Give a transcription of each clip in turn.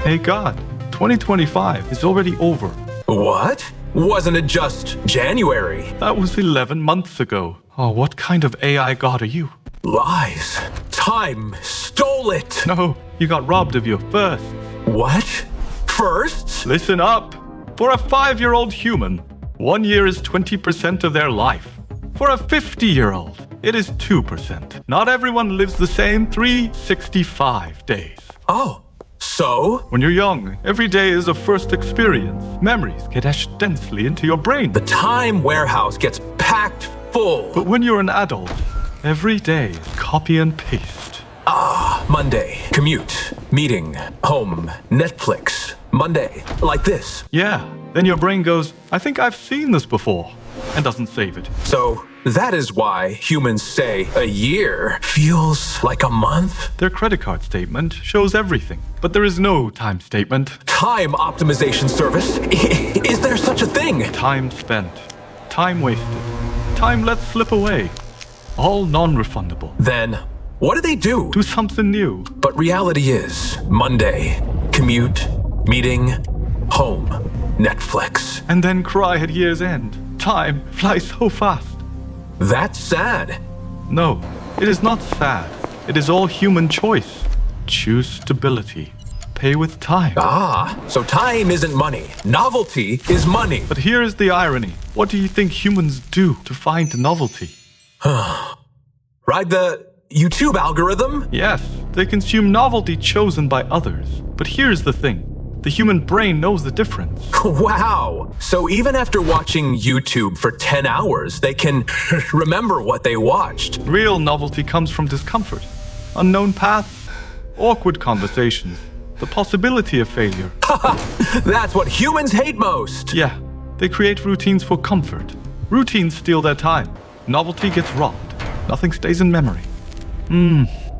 Hey God, 2025 is already over. What? Wasn't it just January? That was 11 months ago. Oh, what kind of AI god are you? Lies. Time stole it. No, you got robbed of your first. What? Firsts? Listen up. For a 5-year-old human, 1 year is 20% of their life. For a 50-year-old, it is 2%. Not everyone lives the same 365 days. Oh, so? When you're young, every day is a first experience. Memories get etched densely into your brain. The time warehouse gets packed full. But when you're an adult, every day is copy and paste. Monday, commute, meeting, home, Netflix. Monday, like this. Yeah, then your brain goes, I think I've seen this before, and doesn't save it. So that is why humans say a year feels like a month. Their credit card statement shows everything, but there is no time statement. Time optimization service? Is there such a thing? Time spent, time wasted, time let slip away. All non-refundable. Then, what do they do? Do something new. But reality is Monday, commute, meeting, home, Netflix. And then cry at year's end. Time flies so fast. That's sad. No, it is not sad. It is all human choice. Choose stability. Pay with time. So time isn't money. Novelty is money. But here is the irony. What do you think humans do to find novelty? Ride the YouTube algorithm? Yes, they consume novelty chosen by others. But here's the thing. The human brain knows the difference. Wow. So even after watching YouTube for 10 hours, they can remember what they watched. Real novelty comes from discomfort. Unknown paths, awkward conversations, the possibility of failure. That's what humans hate most. Yeah, they create routines for comfort. Routines steal their time. Novelty gets robbed. Nothing stays in memory.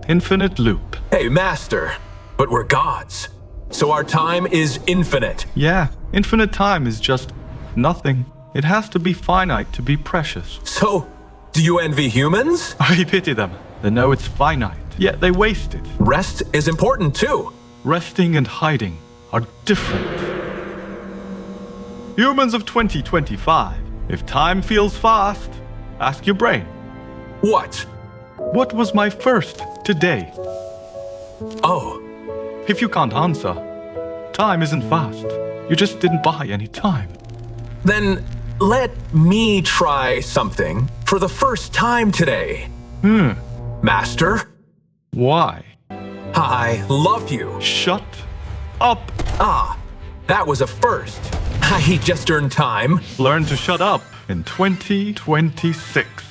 Infinite loop. Hey, master, but we're gods. So our time is infinite. Yeah, infinite time is just nothing. It has to be finite to be precious. So, do you envy humans? I pity them. They know it's finite, yet they waste it. Rest is important too. Resting and hiding are different. Humans of 2025, if time feels fast, ask your brain. What? What was my first today? Oh, If you can't answer, time isn't fast. You just didn't buy any time. then let me try something for the first time today. Master, Why? I love you. Shut up. That was a first. I just earned time. Learn to shut up in 2026.